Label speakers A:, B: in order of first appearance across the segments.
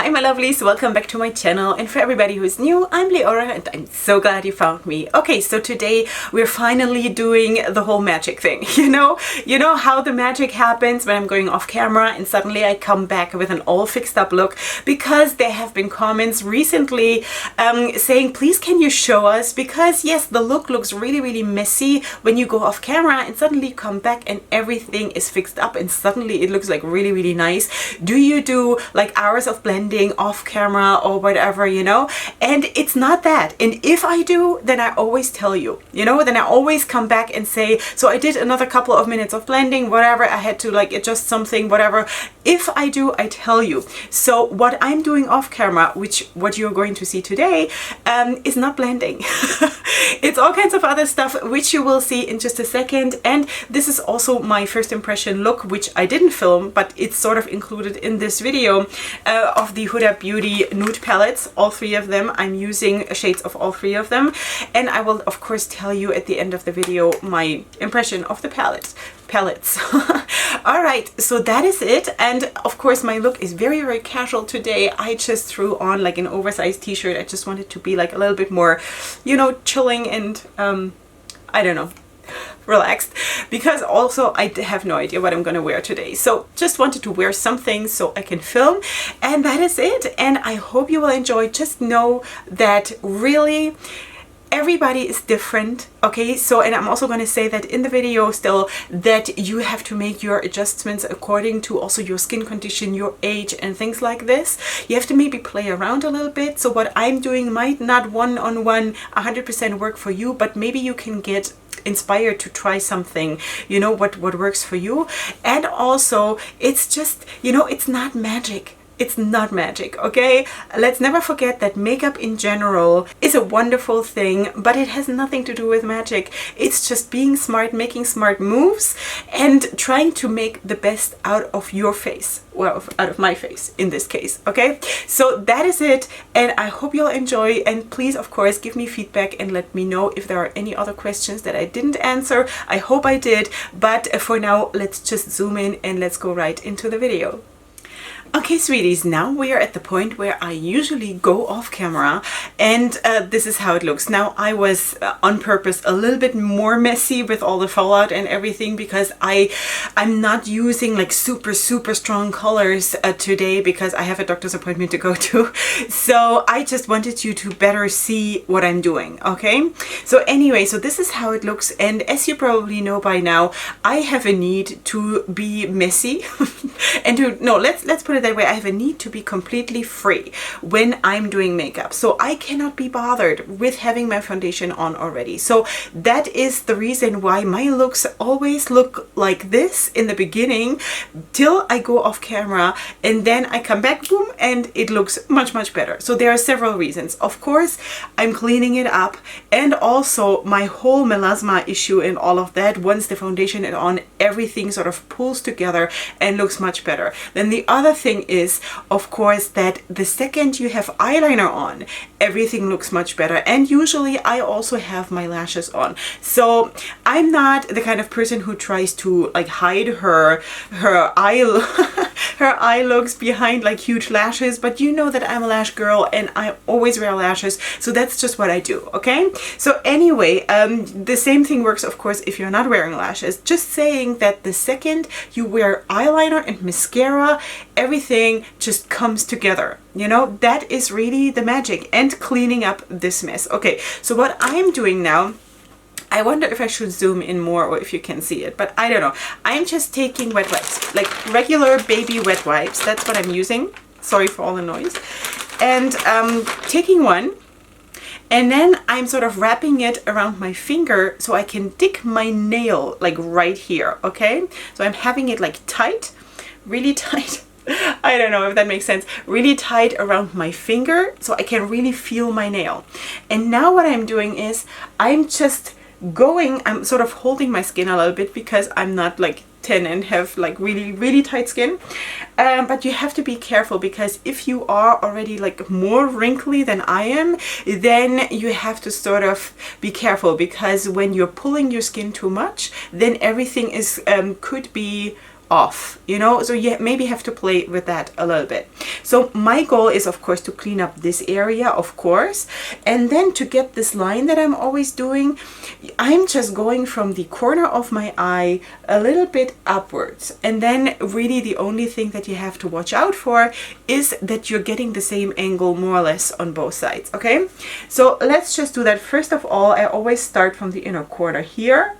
A: Hi my lovelies, welcome back to my channel, and for everybody who's new, I'm Leorah and I'm so glad you found me. Okay, so today we're finally doing the whole magic thing. You know how the magic happens when I'm going off camera and suddenly I come back with an all fixed up look, because there have been comments recently saying please can you show us, because yes, the look looks really messy when you go off camera and suddenly you come back and everything is fixed up and suddenly it looks like really nice. Do you do like hours of blending off camera or whatever, you know? And it's not that. And if I do, then I always tell you, then I always come back and say, so I did another couple of minutes of blending, whatever, I had to like adjust something, whatever. If I do, I tell you. So what I'm doing off camera, what you're going to see today, is not blending. It's all kinds of other stuff, which you will see in just a second. And this is also my first impression look, which I didn't film, but it's sort of included in this video, of the Huda Beauty nude palettes, all three of them. I'm using shades of all three of them, and I will of course tell you at the end of the video my impression of the palettes. All right, so that is it. And of course my look is very casual today. I just threw on like an oversized t-shirt. I just wanted to be like a little bit more, chilling and I don't know, relaxed, because also I have no idea what I'm gonna wear today. So just wanted to wear something so I can film, and that is it. And I hope you will enjoy. Just know that really everybody is different, okay? So, and I'm also going to say that in the video still, that you have to make your adjustments according to also your skin condition, your age and things like this. You have to maybe play around a little bit. So what I'm doing might not one-on-one 100% work for you, but maybe you can get inspired to try something, what works for you. And also it's just, it's not magic. It's not magic, okay? Let's never forget that makeup in general is a wonderful thing, but it has nothing to do with magic. It's just being smart, making smart moves, and trying to make the best out of your face. Well, out of my face in this case, okay? So that is it, and I hope you'll enjoy. And please, of course, give me feedback and let me know if there are any other questions that I didn't answer. I hope I did, but for now, let's just zoom in and let's go right into the video. Okay, sweeties, now we are at the point where I usually go off camera, and this is how it looks. Now, I was on purpose a little bit more messy with all the fallout and everything, because I'm not using like super strong colors today, because I have a doctor's appointment to go to. So I just wanted you to better see what I'm doing, okay? So anyway, so this is how it looks, and as you probably know by now, I have a need to be messy and let's put it that way. I have a need to be completely free when I'm doing makeup, so I cannot be bothered with having my foundation on already. So that is the reason why my looks always look like this in the beginning till I go off camera, and then I come back, boom, and it looks much better. So there are several reasons. Of course, I'm cleaning it up, and also my whole melasma issue and all of that, once the foundation is on, everything sort of pulls together and looks much better. Then the other thing is, of course, that the second you have eyeliner on, everything looks much better. And usually I also have my lashes on. So I'm not the kind of person who tries to like hide her eye her eye looks behind like huge lashes, but you know that I'm a lash girl and I always wear lashes, so that's just what I do, okay? So anyway, the same thing works, of course, if you're not wearing lashes. Just saying that the second you wear eyeliner and mascara, everything just comes together. That is really the magic, and cleaning up this mess. Okay, so what I'm doing now, I wonder if I should zoom in more or if you can see it, but I don't know. I'm just taking wet wipes, like regular baby wet wipes. That's what I'm using. Sorry for all the noise. And taking one, and then I'm sort of wrapping it around my finger so I can dig my nail like right here, okay? So I'm having it like tight, really tight. I don't know if that makes sense. Really tight around my finger so I can really feel my nail. And now what I'm doing is I'm sort of holding my skin a little bit, because I'm not like 10 and have like really tight skin. But you have to be careful, because if you are already like more wrinkly than I am, then you have to sort of be careful, because when you're pulling your skin too much, then everything is could be off, you know, so you maybe have to play with that a little bit. So my goal is of course to clean up this area, of course, and then to get this line that I'm always doing, I'm just going from the corner of my eye a little bit upwards, and then really the only thing that you have to watch out for is that you're getting the same angle more or less on both sides. Okay, so let's just do that. First of all, I always start from the inner corner here.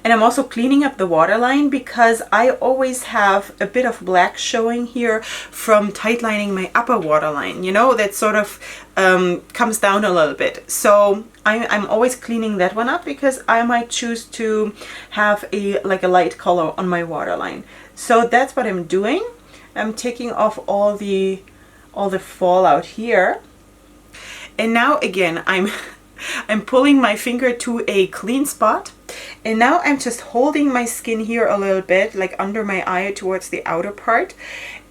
A: And I'm also cleaning up the waterline because I always have a bit of black showing here from tightlining my upper waterline, you know, that sort of comes down a little bit. So I'm always cleaning that one up because I might choose to have a light color on my waterline. So that's what I'm doing. I'm taking off all the fallout here. And now again, I'm pulling my finger to a clean spot, and now I'm just holding my skin here a little bit, like under my eye towards the outer part,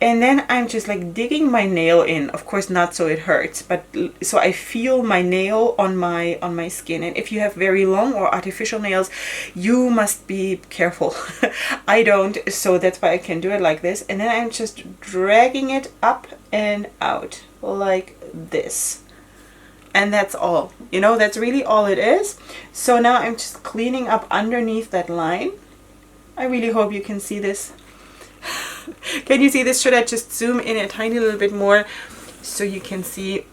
A: and then I'm just like digging my nail in, of course not so it hurts, but so I feel my nail on my skin. And if you have very long or artificial nails, you must be careful. I don't, so that's why I can do it like this, and then I'm just dragging it up and out like this. And that's all, you know, that's really all it is. So now I'm just cleaning up underneath that line. I really hope you can see this. Can you see this? Should I just zoom in a tiny little bit more so you can see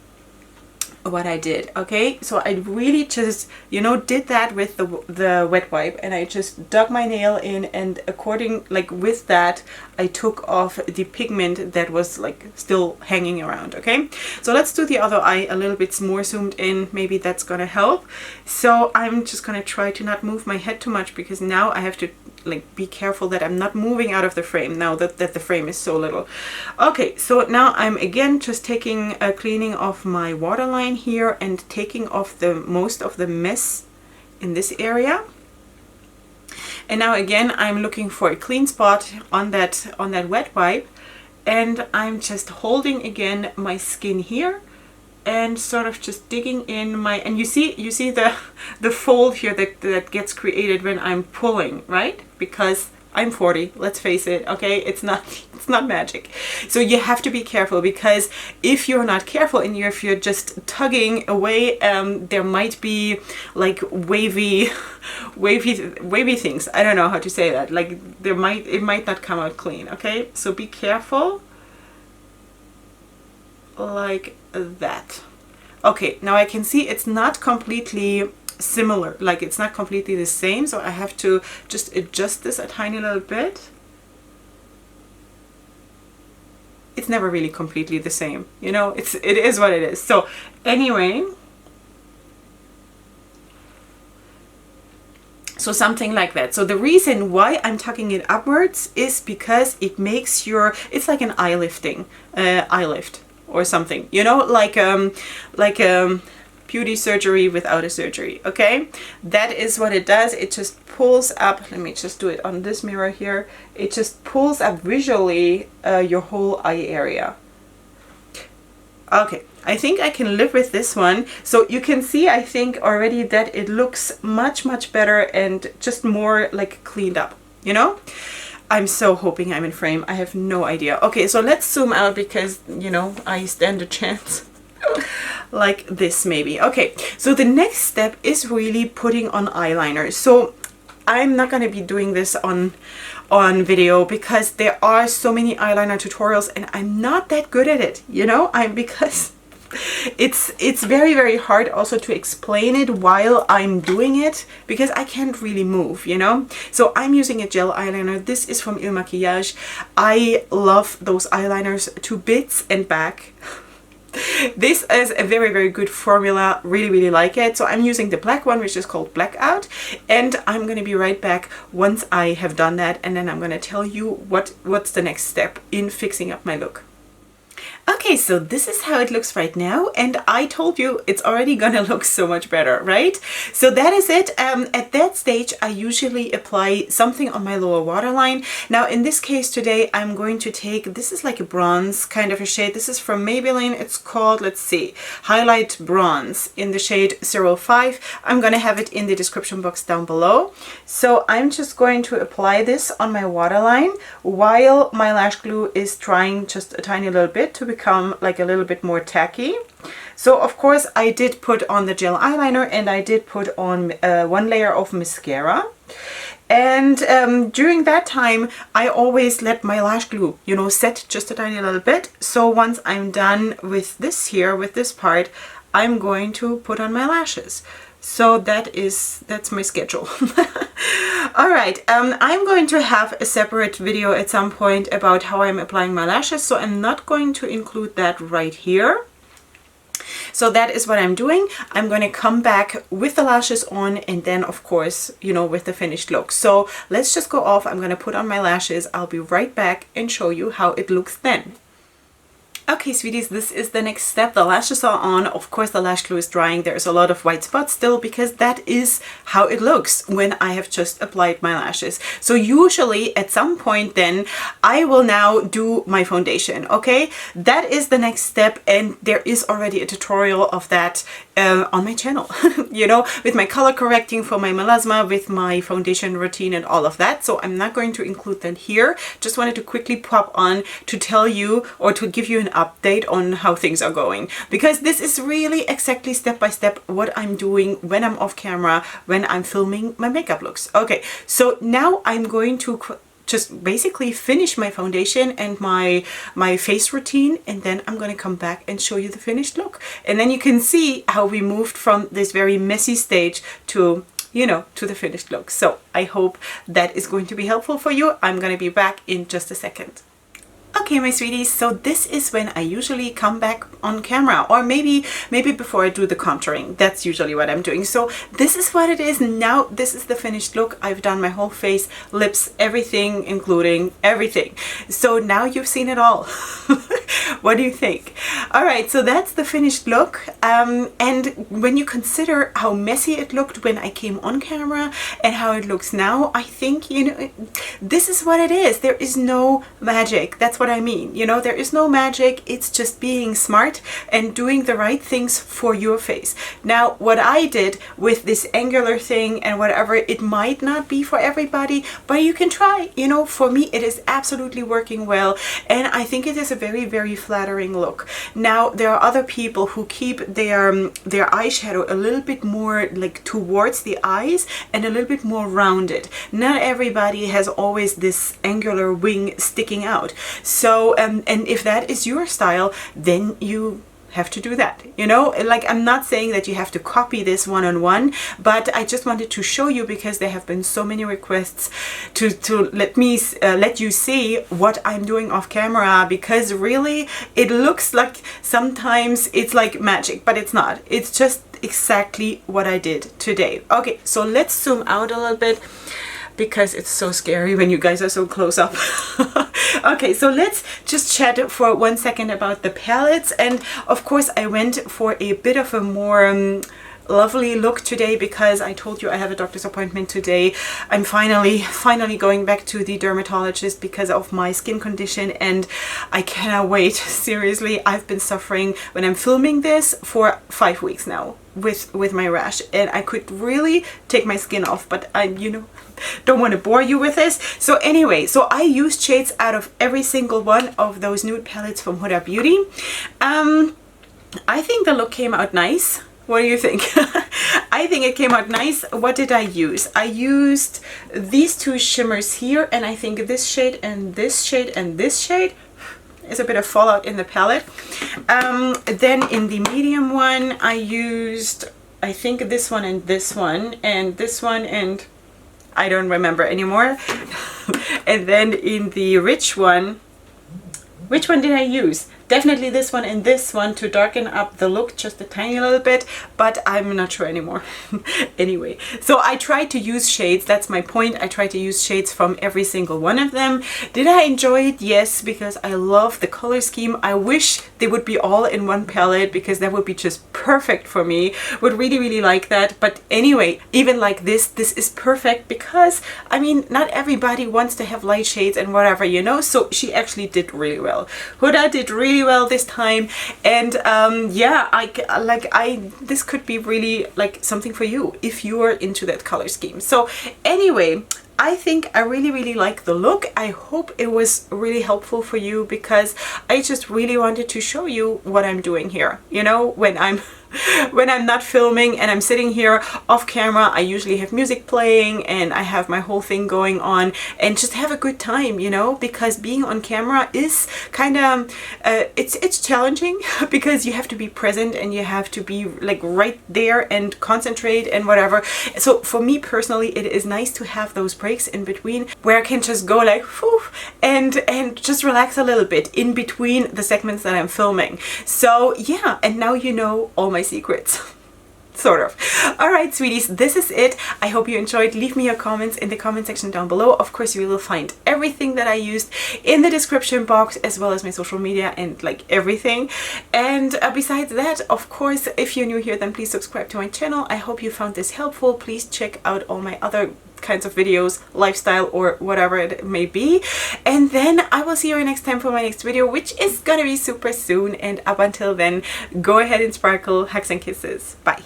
A: what I did? Okay, so I really just, you know, did that with the wet wipe, and I just dug my nail in, and with that I took off the pigment that was like still hanging around. Okay, so let's do the other eye a little bit more zoomed in, maybe that's gonna help. So I'm just gonna try to not move my head too much, because now I have to be careful that I'm not moving out of the frame now that the frame is so little. Okay, so now I'm again just taking a cleaning of my waterline here and taking off the most of the mess in this area. And now again I'm looking for a clean spot on that wet wipe, and I'm just holding again my skin here and sort of just digging in my, and you see the fold here that gets created when I'm pulling, right? Because I'm 40, let's face it, okay? It's not magic. So you have to be careful, because if you're not careful and if you're just tugging away, there might be like wavy things. I don't know how to say that. Like it might not come out clean, okay? So be careful. Like that. Okay, now I can see it's not completely similar, like it's not completely the same, so I have to just adjust this a tiny little bit. It's never really completely the same, you know, it is what it is. So anyway, so something like that. So the reason why I'm tucking it upwards is because it makes it's like an eye lift or something, you know, like beauty surgery without a surgery. Okay, that is what it does. It just pulls up, let me just do it on this mirror here, it just pulls up visually your whole eye area. Okay, I think I can live with this one. So you can see, I think already, that it looks much better and just more like cleaned up, you know. I'm so hoping I'm in frame. I have no idea. Okay, so let's zoom out, because, you know, I stand a chance. Like this maybe. Okay, so the next step is really putting on eyeliner. So I'm not going to be doing this on video, because there are so many eyeliner tutorials and I'm not that good at it, you know. Because it's very hard also to explain it while I'm doing it, because I can't really move, you know. So I'm using a gel eyeliner. This is from Il Maquillage. I love those eyeliners to bits and back. This is a very good formula, really like it. So I'm using the black one, which is called Blackout, and I'm going to be right back once I have done that, and then I'm going to tell you what's the next step in fixing up my look. Okay, so this is how it looks right now, and I told you it's already gonna look so much better, right? So that is it. At that stage, I usually apply something on my lower waterline. Now, in this case today, I'm going to take, this is like a bronze kind of a shade. This is from Maybelline. It's called, let's see, Highlight Bronze in the shade 05. I'm gonna have it in the description box down below. So I'm just going to apply this on my waterline while my lash glue is drying just a tiny little bit to become like a little bit more tacky. So of course I did put on the gel eyeliner, and I did put on one layer of mascara. And during that time, I always let my lash glue, you know, set just a tiny little bit. So once I'm done with this here, with this part, I'm going to put on my lashes. So that's my schedule. All right, I'm going to have a separate video at some point about how I'm applying my lashes, so I'm not going to include that right here. So that is what I'm doing. I'm going to come back with the lashes on, and then of course, you know, with the finished look. So let's just go off. I'm going to put on my lashes. I'll be right back and show you how it looks then. Okay, sweeties, this is the next step. The lashes are on. Of course, the lash glue is drying. There's a lot of white spots still because that is how it looks when I have just applied my lashes. So usually at some point then I will now do my foundation, okay? That is the next step, and there is already a tutorial of that on my channel, you know, with my color correcting for my melasma, with my foundation routine and all of that. So I'm not going to include that here. Just wanted to quickly pop on to tell you, or to give you an update on how things are going, because this is really exactly step by step what I'm doing when I'm off camera, when I'm filming my makeup looks. Okay, so now I'm going to just basically finish my foundation and my face routine, and then I'm going to come back and show you the finished look, and then you can see how we moved from this very messy stage to, you know, to the finished look. So I hope that is going to be helpful for you. I'm going to be back in just a second. Okay, my sweeties, so this is when I usually come back on camera, or maybe before I do the contouring. That's usually what I'm doing. So this is what it is now. This is the finished look. I've done my whole face, lips, everything, including everything. So now you've seen it all. What do you think? All right, so that's the finished look. And when you consider how messy it looked when I came on camera and how it looks now, I think, you know, this is what it is. There is no magic. That's what I mean. You know, there is no magic. It's just being smart and doing the right things for your face. Now, what I did with this angular thing and whatever, it might not be for everybody, but you can try. You know, for me, it is absolutely working well, and I think it is a very, very flattering look. Now, there are other people who keep their eyeshadow a little bit more like towards the eyes and a little bit more rounded. Not everybody has always this angular wing sticking out. So, and if that is your style, then you have to do that, you know. Like, I'm not saying that you have to copy this one-on-one, but I just wanted to show you because there have been so many requests to let you see what I'm doing off camera, because really it looks like sometimes it's like magic, but it's not. It's just exactly what I did today. Okay, so let's zoom out a little bit, because it's so scary when you guys are so close up. Okay, so let's just chat for 1 second about the palettes. And of course I went for a bit of a more lovely look today, because I told you I have a doctor's appointment today. I'm finally going back to the dermatologist because of my skin condition, and I cannot wait. Seriously, I've been suffering when I'm filming this for 5 weeks now with my rash, and I could really take my skin off, but I, you know, don't want to bore you with this. So anyway, so I used shades out of every single one of those nude palettes from Huda Beauty. I think the look came out nice. What do you think? I think it came out nice. What did I use? I used these two shimmers here, and I think this shade and this shade and this shade is a bit of fallout in the palette. Then in the medium one, I used, I think, this one and this one and this one, and I don't remember anymore. And then in the rich one, which one did I use? Definitely this one and this one to darken up the look just a tiny little bit, but I'm not sure anymore. Anyway, so I try to use shades. That's my point. I try to use shades from every single one of them. Did I enjoy it? Yes, because I love the color scheme. I wish they would be all in one palette because that would be just perfect for me. Would really, really like that. But anyway, even like this is perfect because, I mean, not everybody wants to have light shades and whatever, you know, so she actually did really well. Huda did really well this time, and yeah, this could be really like something for you if you are into that color scheme. So anyway, I think I really, really like the look. I hope it was really helpful for you because I just really wanted to show you what I'm doing here. You know, when I'm not filming and I'm sitting here off camera, I usually have music playing and I have my whole thing going on and just have a good time, you know, because being on camera is kind of it's challenging because you have to be present and you have to be like right there and concentrate and whatever. So for me personally, it is nice to have those breaks in between where I can just go like whew, and just relax a little bit in between the segments that I'm filming. So yeah, and now you know all my secrets. Sort of. All right, sweeties, this is it. I hope you enjoyed. Leave me your comments in the comment section down below. Of course, you will find everything that I used in the description box, as well as my social media and like everything. And besides that, of course, if you're new here, then please subscribe to my channel. I hope you found this helpful. Please check out all my other kinds of videos, lifestyle or whatever it may be, and then I will see you next time for my next video, which is gonna be super soon. And up until then, go ahead and sparkle. Hugs and kisses. Bye.